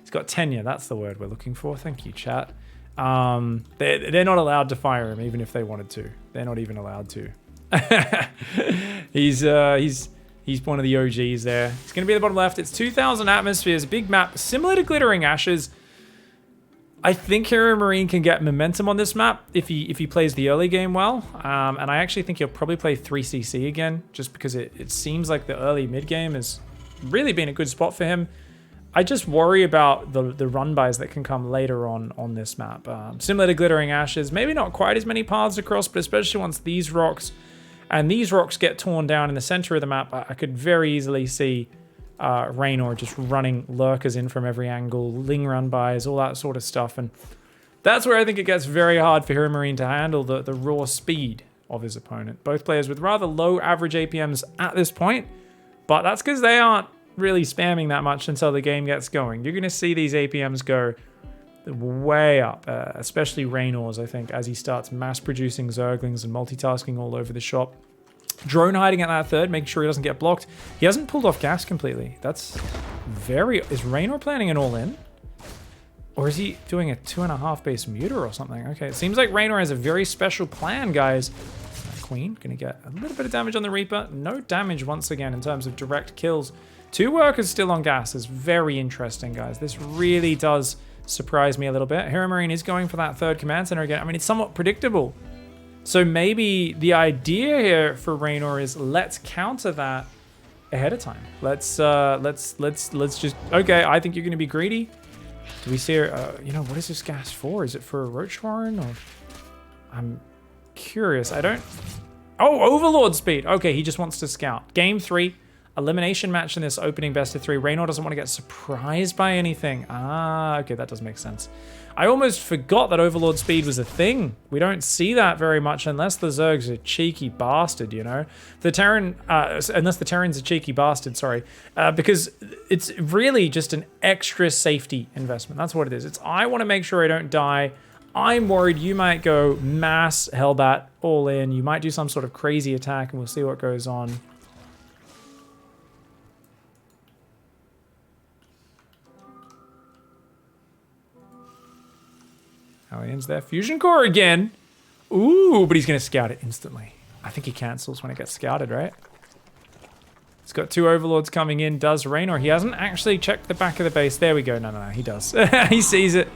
he's got tenure. That's the word we're looking for. Thank you, chat. They're not allowed to fire him, even if they wanted to. They're not even allowed to. He's one of the OGs there. He's going to be at the bottom left. It's 2,000 atmospheres, a big map, similar to Glittering Ashes. I think HEROMARINE can get momentum on this map if he plays the early game well. And I actually think he'll probably play 3CC again, just because it seems like the early mid game has really been a good spot for him. I just worry about the run bys that can come later on this map. Similar to Glittering Ashes, maybe not quite as many paths across, but especially once these rocks get torn down in the center of the map, I could very easily see Reynor just running lurkers in from every angle, Ling run bys, all that sort of stuff. And that's where I think it gets very hard for HEROMARINE to handle the raw speed of his opponent. Both players with rather low average APMs at this point, but that's because they aren't really spamming that much until the game gets going. You're going to see these APMs go way up, especially Reynor's, I think, as he starts mass producing Zerglings and multitasking all over the shop. Drone hiding at that third, making sure he doesn't get blocked. He hasn't pulled off gas completely. That's very... Is Reynor planning an all-in? Or is he doing a 2.5 base muter or something? Okay, it seems like Reynor has a very special plan, guys. Queen, gonna get a little bit of damage on the Reaper. No damage once again in terms of direct kills. 2 workers still on gas is very interesting, guys. This really does surprise me a little bit. HEROMARINE is going for that third command center again. I mean, it's somewhat predictable. So maybe the idea here for Reynor is let's counter that ahead of time. Let's just... Okay, I think you're going to be greedy. Do we see her... you know, what is this gas for? Is it for a Roach Warren or... I'm curious. I don't... Oh, Overlord speed. Okay, he just wants to scout. Game 3. elimination match in this opening best of 3. Reynor doesn't want to get surprised by anything. Ah, okay, that does make sense. I almost forgot that Overlord speed was a thing. We don't see that very much unless the Zerg's a cheeky bastard, you know? The Terran, unless the Terran's a cheeky bastard, sorry. Because it's really just an extra safety investment. That's what it is. I want to make sure I don't die. I'm worried you might go mass Hellbat all in. You might do some sort of crazy attack and we'll see what goes on. Aliens there. Fusion core again. Ooh, but he's going to scout it instantly. I think he cancels when it gets scouted, right? He's got 2 overlords coming in. Does Reynor? He hasn't actually checked the back of the base. There we go. No, he does. He sees it.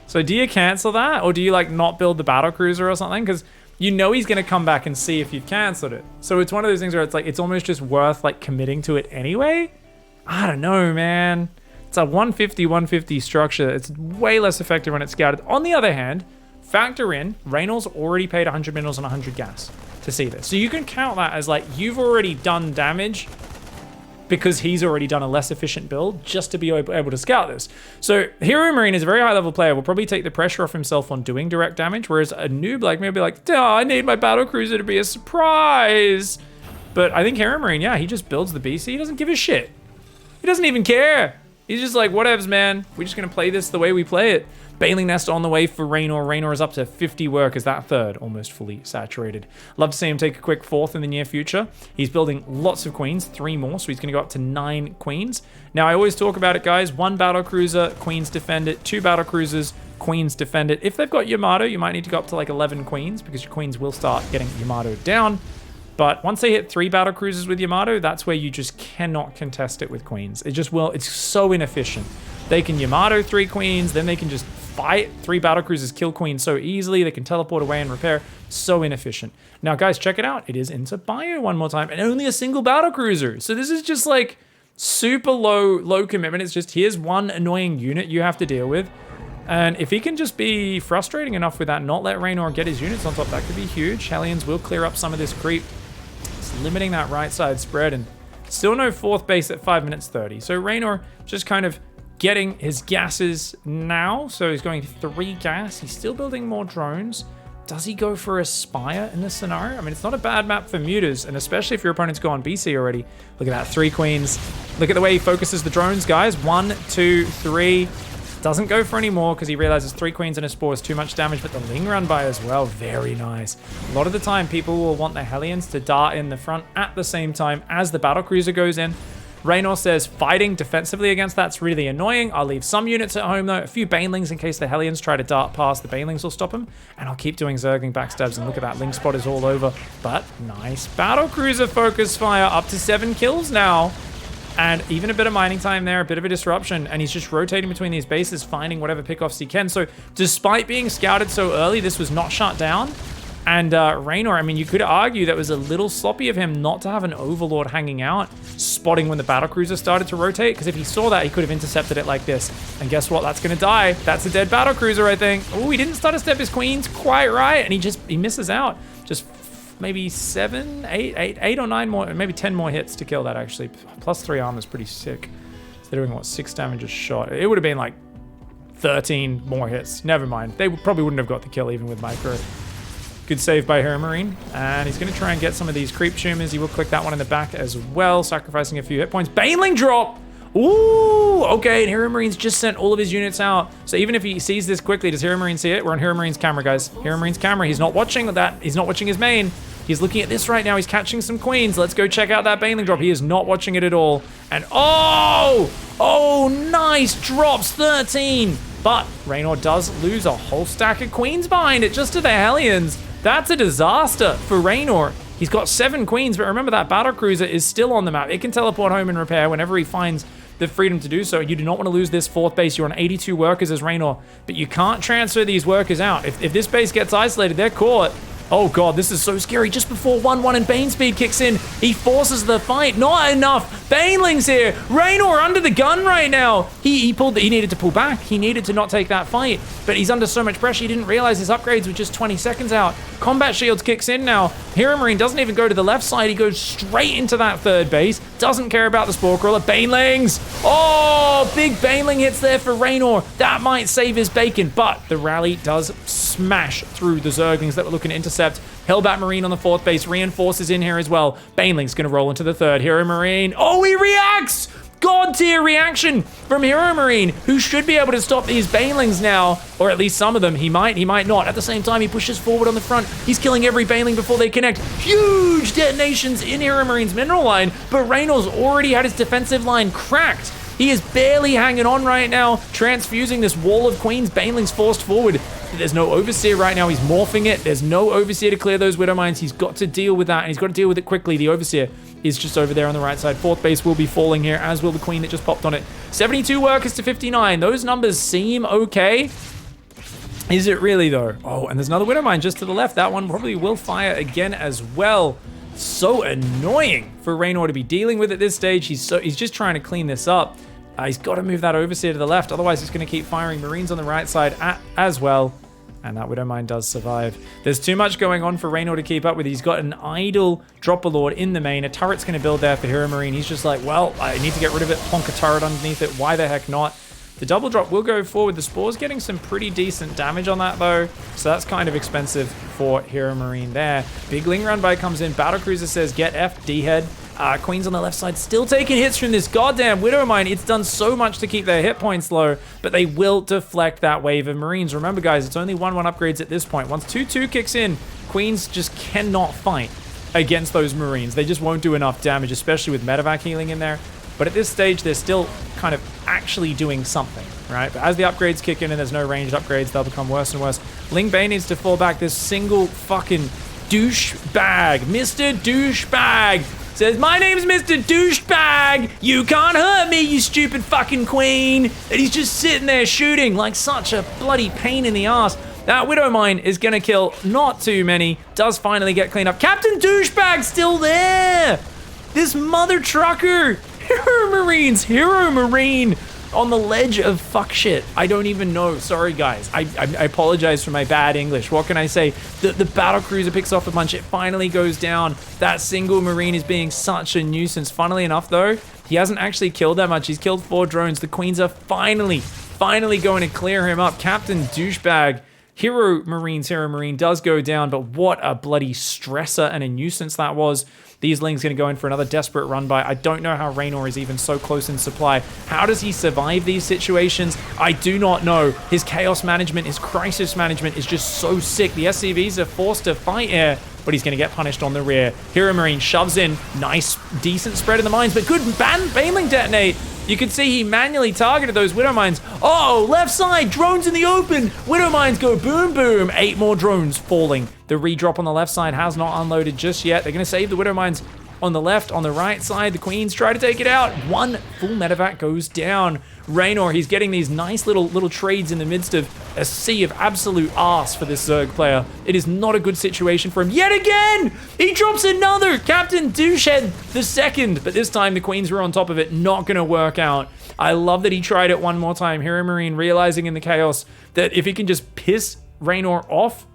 So do you cancel that? Or do you like not build the battle cruiser or something? Because you know he's going to come back and see if you've canceled it. So it's one of those things where it's like, it's almost just worth like committing to it anyway. I don't know, man. It's a 150-150 structure. It's way less effective when it's scouted. On the other hand, factor in, Reynor's already paid 100 minerals and 100 gas to see this. So you can count that as like, you've already done damage because he's already done a less efficient build just to be able to scout this. So HEROMARINE is a very high level player, will probably take the pressure off himself on doing direct damage, whereas a noob like me will be like, oh, I need my battle cruiser to be a surprise. But I think HEROMARINE, yeah, he just builds the BC. He doesn't give a shit. He doesn't even care. He's just like, whatevs, man. We're just going to play this the way we play it. Baneling Nest on the way for Reynor. Reynor is up to 50 workers. That third almost fully saturated. Love to see him take a quick 4th in the near future. He's building lots of queens, 3 more, so he's going to go up to 9 queens. Now, I always talk about it, guys. 1 battle cruiser, queens defend it. 2 battle cruisers, queens defend it. If they've got Yamato, you might need to go up to like 11 queens because your queens will start getting Yamato down. But once they hit 3 battle cruisers with Yamato, that's where you just cannot contest it with queens. It just will. It's so inefficient. They can Yamato 3 queens, then they can just fight 3 battle cruisers, kill queens so easily. They can teleport away and repair. So inefficient. Now, guys, check it out. It is into bio one more time and only a single battle cruiser. So this is just like super low commitment. It's just here's 1 annoying unit you have to deal with. And if he can just be frustrating enough with that, not let Reynor get his units on top, that could be huge. Hellions will clear up some of this creep. Limiting that right side spread, and still no 4th base at 5 minutes 30. So Reynor just kind of getting his gases now. So he's going 3 gas. He's still building more drones. Does he go for a Spire in this scenario? I mean, it's not a bad map for mutas, and especially if your opponent's gone BC already. Look at that, 3 queens. Look at the way he focuses the drones, guys. 1, 2, 3. Doesn't go for any more because he realizes 3 queens and a spore is too much damage, but the Ling run by as well, very nice. A lot of the time, people will want the Hellions to dart in the front at the same time as the battle cruiser goes in. Reynor says fighting defensively against that's really annoying. I'll leave some units at home though, a few Banelings in case the Hellions try to dart past. The Banelings will stop him, and I'll keep doing Zergling backstabs, and look at that, Ling spot is all over. But nice battle cruiser focus fire, up to 7 kills now. And even a bit of mining time there, a bit of a disruption, and he's just rotating between these bases, finding whatever pickoffs he can. So despite being scouted so early, this was not shut down. And Reynor, I mean, you could argue that was a little sloppy of him not to have an Overlord hanging out, spotting when the battlecruiser started to rotate, because if he saw that, he could have intercepted it like this. And guess what? That's going to die. That's a dead battlecruiser, I think. Oh, he didn't start to step his queens quite right, and he misses out. Just maybe 7, 8 or 9 more, maybe 10 more hits to kill that, actually. Plus 3 armor is pretty sick. So they're doing, what, 6 damage a shot? It would have been like 13 more hits. Never mind. They probably wouldn't have got the kill even with micro. Good save by HEROMARINE. And he's going to try and get some of these creep tumors. He will click that one in the back as well, sacrificing a few hit points. Baneling drop! Ooh, okay, and HEROMARINE's just sent all of his units out. So even if he sees this quickly, does HEROMARINE see it? We're on HEROMARINE's camera, guys. HEROMARINE's camera. He's not watching that. He's not watching his main. He's looking at this right now. He's catching some queens. Let's go check out that Baneling drop. He is not watching it at all. And oh, nice, drops 13. But Reynor does lose a whole stack of queens behind it, just to the Hellions. That's a disaster for Reynor. He's got 7 queens, but remember that battlecruiser is still on the map. It can teleport home and repair whenever he finds the freedom to do so. You do not want to lose this 4th base. You're on 82 workers as Reynor, but you can't transfer these workers out. If this base gets isolated, they're caught. Oh god, this is so scary. Just before 1-1 and Bane speed kicks in, he forces the fight. Not enough. Banelings here. Reynor under the gun right now. He needed to pull back. He needed to not take that fight. But he's under so much pressure, he didn't realize his upgrades were just 20 seconds out. Combat shields kicks in now. HEROMARINE doesn't even go to the left side. He goes straight into that third base. Doesn't care about the Spore Crawler. Banelings. Oh, big Baneling hits there for Reynor. That might save his bacon, but the rally does smash through the Zerglings that were looking to intercept. Hellbat Marine on the fourth base. Reinforces in here as well. Baneling's going to roll into the third. HEROMARINE. Oh, he reacts! God tier reaction from HEROMARINE, who should be able to stop these Banelings now, or at least some of them. He might not. At the same time, he pushes forward on the front. He's killing every Baneling before they connect. Huge detonations in HEROMARINE's mineral line, but Reynor's already had his defensive line cracked. He is barely hanging on right now, transfusing this wall of queens. Baneling's forced forward. There's no Overseer right now. He's morphing it. There's no Overseer to clear those Widow Mines. He's got to deal with that, and he's got to deal with it quickly. The Overseer is just over there on the right side. Fourth base will be falling here, as will the Queen that just popped on it. 72 workers to 59. Those numbers seem okay. Is it really, though? Oh, and there's another Widow Mine just to the left. That one probably will fire again as well. So annoying for Reynor to be dealing with at this stage. He's just trying to clean this up. He's got to move that Overseer to the left. Otherwise, he's going to keep firing Marines on the right side as well. And that Widow Mine does survive. There's too much going on for Reynor to keep up with. He's got an idle Dropper Lord in the main. A turret's going to build there for HEROMARINE. He's just like, well, I need to get rid of it. Plonk a turret underneath it. Why the heck not? The double drop will go forward. The Spore's getting some pretty decent damage on that, though. So that's kind of expensive for HEROMARINE there. Big Ling run by comes in. Battlecruiser says, get F, D-head. Queen's on the left side, still taking hits from this goddamn Widow Mine. It's done so much to keep their hit points low, but they will deflect that wave of Marines. Remember, guys, it's only 1-1 upgrades at this point. Once 2-2 kicks in, Queens just cannot fight against those Marines. They just won't do enough damage, especially with medevac healing in there. But at this stage, they're still kind of actually doing something, right? But as the upgrades kick in and there's no ranged upgrades, they'll become worse and worse. Ling Bane needs to fall back. This single fucking douchebag, Mr. Douchebag, says, my name's Mr. Douchebag. You can't hurt me, you stupid fucking queen. And he's just sitting there shooting like such a bloody pain in the ass. That Widow Mine is going to kill not too many. Does finally get cleaned up. Captain Douchebag's still there. This mother trucker. HEROMARINE's HEROMARINE on the ledge of fuck shit. I don't even know. Sorry, guys. I apologize for my bad English. What can I say? The battle cruiser picks off a bunch. It finally goes down. That single Marine is being such a nuisance. Funnily enough, though, he hasn't actually killed that much. He's killed 4 drones. The Queens are finally going to clear him up. Captain Douchebag. HEROMARINE does go down, but what a bloody stressor and a nuisance that was. These Ling's going to go in for another desperate run by. I don't know how Reynor is even so close in supply. How does he survive these situations? I do not know. His chaos management, his crisis management is just so sick. The SCVs are forced to fight here, but he's going to get punished on the rear. HEROMARINE shoves in. Nice, decent spread in the mines, but good Baneling detonate. You can see he manually targeted those Widow Mines. Oh, left side, drones in the open. Widow Mines go boom, boom. 8 more drones falling. The redrop on the left side has not unloaded just yet. They're going to save the Widow Mines on the left. On the right side, the Queens try to take it out. 1 full medevac goes down. Reynor, he's getting these nice little trades in the midst of a sea of absolute arse for this Zerg player. It is not a good situation for him. Yet again, he drops another Captain Douchehead the second, but this time the Queens were on top of it. Not going to work out. I love that he tried it one more time. HEROMARINE realizing in the chaos that if he can just piss Reynor off,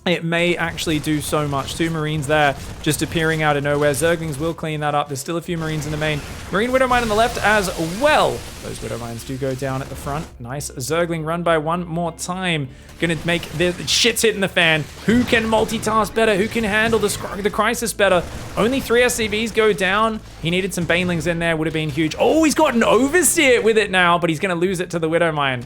it may actually do so much. 2 Marines there, just appearing out of nowhere. Zerglings will clean that up. There's still a few Marines in the main. Marine Widow Mine on the left as well. Those Widow Mines do go down at the front. Nice Zergling run by one more time. Gonna make the shit's hitting the fan. Who can multitask better? Who can handle the crisis better? Only 3 SCVs go down. He needed some Banelings in there. Would have been huge. Oh, he's got an Overseer with it now, but he's gonna lose it to the Widow Mine.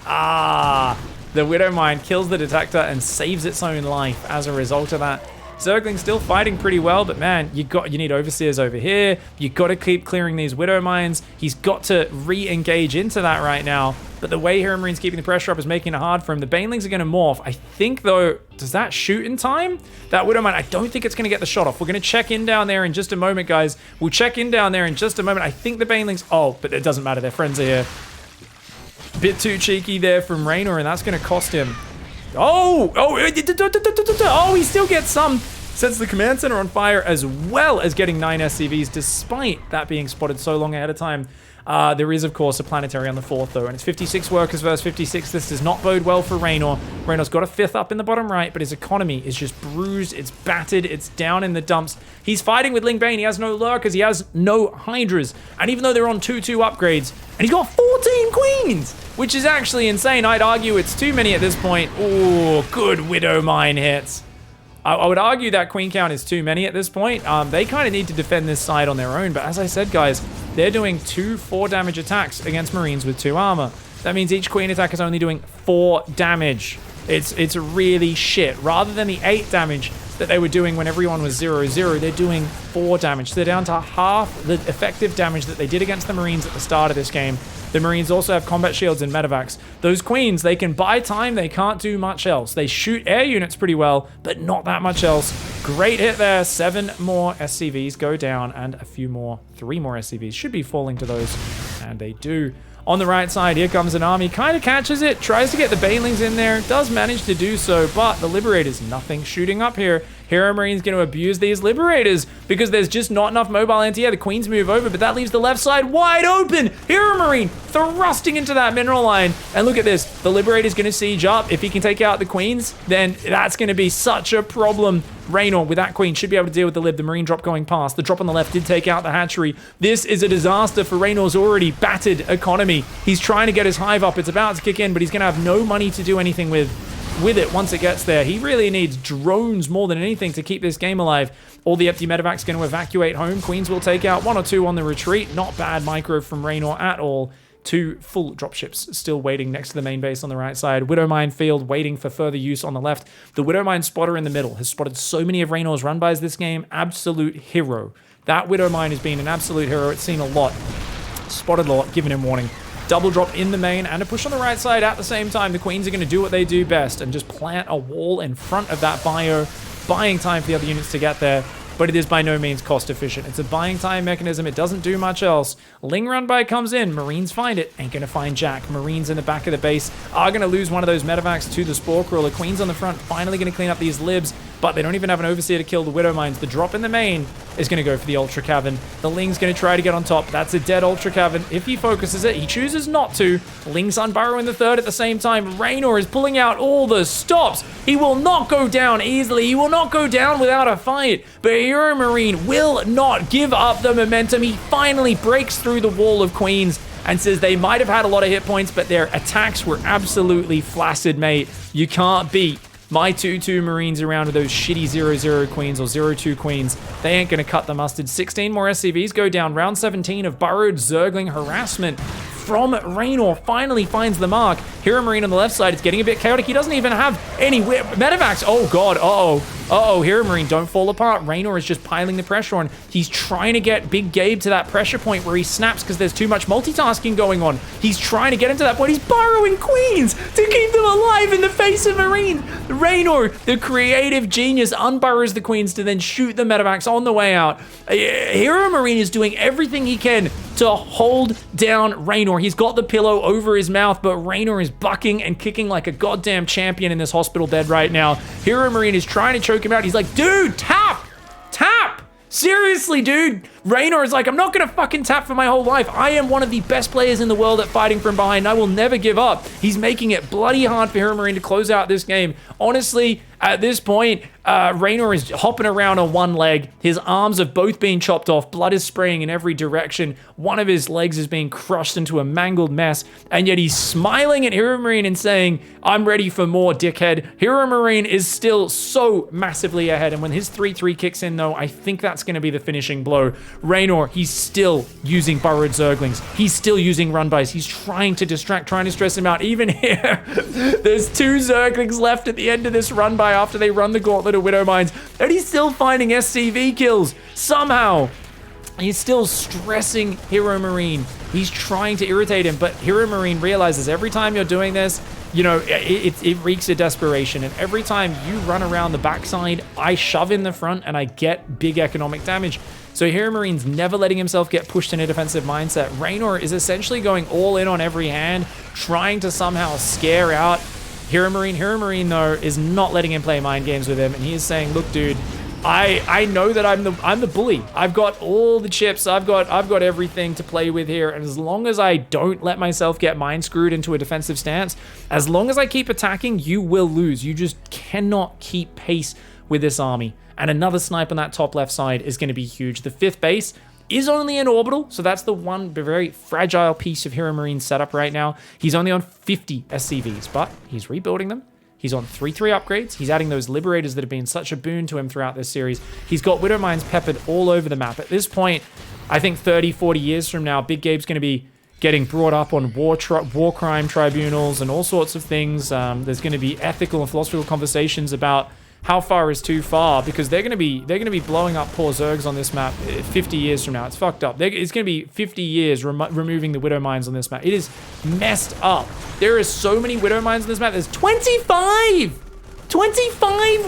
The Widow Mine kills the detector and saves its own life as a result of that. Zergling's still fighting pretty well, but man, you need Overseers over here. You got to keep clearing these Widow Mines. He's got to re-engage into that right now. But the way HEROMARINE's keeping the pressure up is making it hard for him. The Banelings are going to morph. I think, though, does that shoot in time? That Widow Mine, I don't think it's going to get the shot off. We're going to check in down there in just a moment, guys. We'll check in down there in just a moment. I think the Banelings... Oh, but it doesn't matter. Their friends are here. Bit too cheeky there from Reynor, and that's going to cost him Oh, he still gets some. Sets the command center on fire as well as getting 9 SCVs despite that being spotted so long ahead of time. There is, of course, a planetary on the 4th, though, and it's 56 workers versus 56. This does not bode well for Reynor. Reynor's got a 5th up in the bottom right, but his economy is just bruised. It's battered. It's down in the dumps. He's fighting with Ling Bane. He has no lurkers. He has no hydras. And even though they're on 2-2 upgrades, and he's got 14 queens, which is actually insane. I'd argue it's too many at this point. Oh, good Widow Mine hits. I would argue that queen count is too many at this point. They kind of need to defend this side on their own. But as I said, guys, they're doing 2 4 damage attacks against Marines with 2 armor. That means each queen attack is only doing 4 damage. It's really shit. Rather than the 8 damage that they were doing when everyone was 0-0, they're doing 4 damage. So they're down to half the effective damage that they did against the Marines at the start of this game. The Marines also have combat shields and medevacs. Those queens, they can buy time. They can't do much else. They shoot air units pretty well, but not that much else. Great hit there. 7 more SCVs go down and a few more. 3 more SCVs should be falling to those, and they do. On the right side, here comes an army. Kind of catches it. Tries to get the Banelings in there. Does manage to do so, but the Liberators, nothing shooting up here. Hero Marine's going to abuse these Liberators because there's just not enough mobile anti-air. The Queens move over, but that leaves the left side wide open. Hero Marine thrusting into that mineral line. And look at this. The Liberator's going to siege up. If he can take out the Queens, then that's going to be such a problem. Reynor with that queen should be able to deal with the Lib. The Marine drop going past. The drop on the left did take out the hatchery. This is a disaster for Reynor's already battered economy. He's trying to get his hive up. It's about to kick in, but he's going to have no money to do anything with it once it gets there. He really needs drones more than anything to keep this game alive. All the empty medevac's going to evacuate home. Queens will take out 1 or 2 on the retreat. Not bad micro from Reynor at all. 2 full dropships still waiting next to the main base on the right side. Widowmine field waiting for further use on the left. The Widowmine spotter in the middle has spotted so many of Reynor's run-bys this game. Absolute hero. That Widowmine has been an absolute hero. It's seen a lot. Spotted a lot, giving him warning. Double drop in the main and a push on the right side at the same time. The Queens are going to do what they do best and just plant a wall in front of that bio, buying time for the other units to get there. But it is by no means cost efficient. It's a buying time mechanism. It doesn't do much else. Ling run by comes in. Marines find it. Ain't gonna find Jack. Marines in the back of the base are gonna lose one of those medevacs to the Spore Crawler. Queens on the front finally gonna clean up these libs, but they don't even have an overseer to kill the Widow Mines. The drop in the main is gonna go for the Ultra Cavern. The Ling's gonna try to get on top. That's a dead Ultra Cavern. If he focuses it, he chooses not to. Ling's unburrow in the third at the same time. Reynor is pulling out all the stops. He will not go down easily. He will not go down without a fight. But Hero Marine will not give up the momentum. He finally breaks through the wall of Queens and says they might have had a lot of hit points, but their attacks were absolutely flaccid, mate. You can't beat my 2-2 Marines around with those shitty 0-0 Queens or 0-2 Queens. They ain't gonna cut the mustard. 16 more SCVs go down. Round 17 of burrowed zergling harassment from Reynor finally finds the mark. Hero Marine on the left side, it's getting a bit chaotic. He doesn't even have any medevacs. Oh god, uh-oh, Hero Marine, don't fall apart. Reynor is just piling the pressure on. He's trying to get Big Gabe to that pressure point where he snaps because there's too much multitasking going on. He's trying to get him to that point. He's burrowing Queens to keep them alive in the face of Marines. Reynor, the creative genius, unburrows the Queens to then shoot the medevacs on the way out. Hero Marine is doing everything he can to hold down Reynor. He's got the pillow over his mouth, but Reynor is bucking and kicking like a goddamn champion in this hospital bed right now. Hero Marine is trying to choke him out. He's like, dude, tap! Seriously, dude. Reynor is like, I'm not gonna fucking tap for my whole life. I am one of the best players in the world at fighting from behind. I will never give up. He's making it bloody hard for Hero Marine to close out this game. Honestly, at this point, Reynor is hopping around on one leg. His arms have both been chopped off. Blood is spraying in every direction. One of his legs is being crushed into a mangled mess. And yet he's smiling at Hero Marine and saying, I'm ready for more, dickhead. Hero Marine is still so massively ahead. And when his 3-3 kicks in, though, I think that's going to be the finishing blow. Reynor, he's still using burrowed zerglings. He's still using run-bys. He's trying to distract, trying to stress him out. Even here, there's 2 zerglings left at the end of this run-by after they run the gauntlet of Widow Mines. And he's still finding SCV kills. Somehow, he's still stressing Hero Marine. He's trying to irritate him, but Hero Marine realizes every time you're doing this, you know, it reeks of desperation. And every time you run around the backside, I shove in the front and I get big economic damage. So Hero Marine's never letting himself get pushed in a defensive mindset. Reynor is essentially going all in on every hand, trying to somehow scare out HEROMARINE, though, is not letting him play mind games with him, and he is saying, look, dude, I know that I'm the bully. I've got all the chips. I've got everything to play with here. And as long as I don't let myself get mind screwed into a defensive stance, as long as I keep attacking, you will lose. You just cannot keep pace with this army. And another snipe on that top left side is going to be huge. The 5th base is only an orbital, so that's the one very fragile piece of HEROMARINE's setup right now. He's only on 50 SCVs, but he's rebuilding them. He's on 3-3 upgrades. He's adding those Liberators that have been such a boon to him throughout this series. He's got Widow Mines peppered all over the map. At this point, I think 30, 40 years from now, Big Gabe's going to be getting brought up on war crime tribunals and all sorts of things. There's going to be ethical and philosophical conversations about how far is too far, because they're going to be blowing up poor Zergs on this map 50 years from now. It's fucked up. It's going to be 50 years removing the Widow Mines on this map. It is messed up. There are so many Widow Mines on this map. There's 25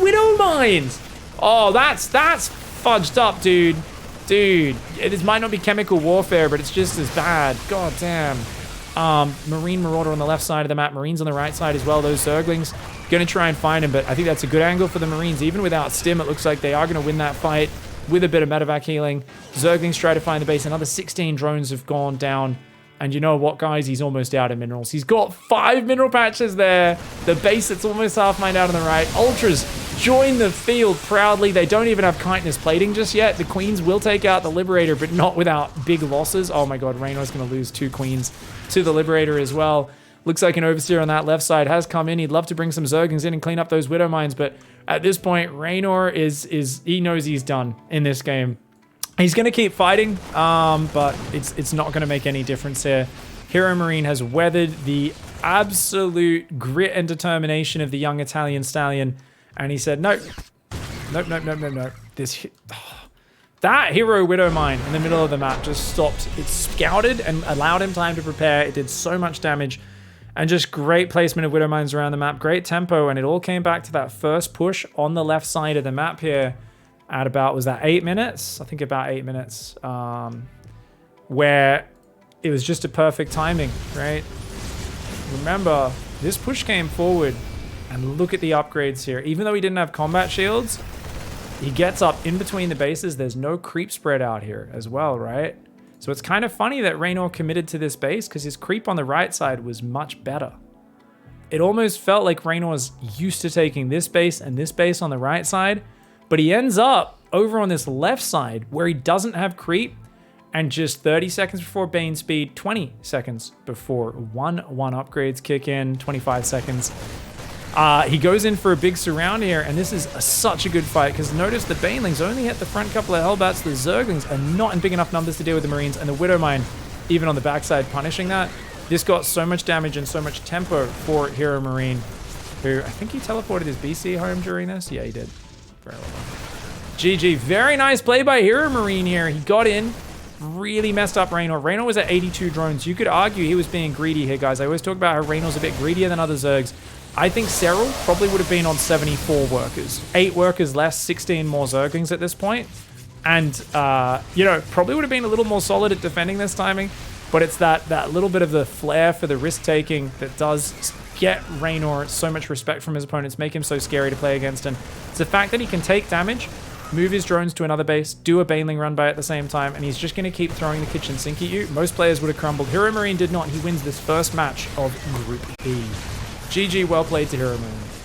Widow Mines. Oh, that's fudged up, dude. This might not be chemical warfare, but it's just as bad. God damn. Marine Marauder on the left side of the map. Marines on the right side as well. Those Zerglings going to try and find him, but I think that's a good angle for the Marines. Even without Stim, it looks like they are going to win that fight with a bit of medevac healing. Zerglings try to find the base. Another 16 drones have gone down. And you know what, guys? He's almost out of minerals. He's got 5 mineral patches there. The base, it's almost half mined out on the right. Ultras join the field proudly. They don't even have chitinous plating just yet. The Queens will take out the Liberator, but not without big losses. Oh my god, REYNOR'S going to lose 2 Queens to the Liberator as well. Looks like an Overseer on that left side has come in. He'd love to bring some Zerglings in and clean up those Widow Mines, but at this point, REYNOR he knows he's done in this game. He's going to keep fighting, but it's not going to make any difference here. HEROMARINE has weathered the absolute grit and determination of the young Italian stallion, and he said, nope. That hero Widow Mine in the middle of the map just stopped. It scouted and allowed him time to prepare. It did so much damage, and just great placement of Widow Mines around the map. Great tempo, and it all came back to that first push on the left side of the map here. At about, was that 8 minutes? I think about 8 minutes, where it was just a perfect timing, right? Remember, this push came forward, and look at the upgrades here. Even though he didn't have combat shields, he gets up in between the bases. There's no creep spread out here as well, right? So it's kind of funny that REYNOR committed to this base, because his creep on the right side was much better. It almost felt like REYNOR's used to taking this base and this base on the right side, but he ends up over on this left side where he doesn't have creep, and just 30 seconds before Bane speed, 20 seconds before 1-1 upgrades kick in, 25 seconds. He goes in for a big surround here, and this is such a good fight, because notice the Banelings only hit the front couple of Hellbats. The Zerglings are not in big enough numbers to deal with the Marines, and the Widow Mine, even on the backside, punishing that. This got so much damage and so much tempo for HEROMARINE, who I think he teleported his BC home during this. Yeah, he did. Very well done. GG. Very nice play by HEROMARINE here. He got in, really messed up REYNOR. REYNOR was at 82 drones. You could argue he was being greedy here, guys. I always talk about how REYNOR's a bit greedier than other Zergs. I think Serral probably would have been on 74 workers. 8 workers less, 16 more Zerglings at this point. And, you know, probably would have been a little more solid at defending this timing. But it's that little bit of the flair for the risk-taking that does get REYNOR so much respect from his opponents, make him so scary to play against. And it's the fact that he can take damage, move his drones to another base, do a Baneling run by at the same time, and he's just going to keep throwing the kitchen sink at you. Most players would have crumbled. HEROMARINE did not. He wins this first match of Group E. GG, well played to HEROMARINE.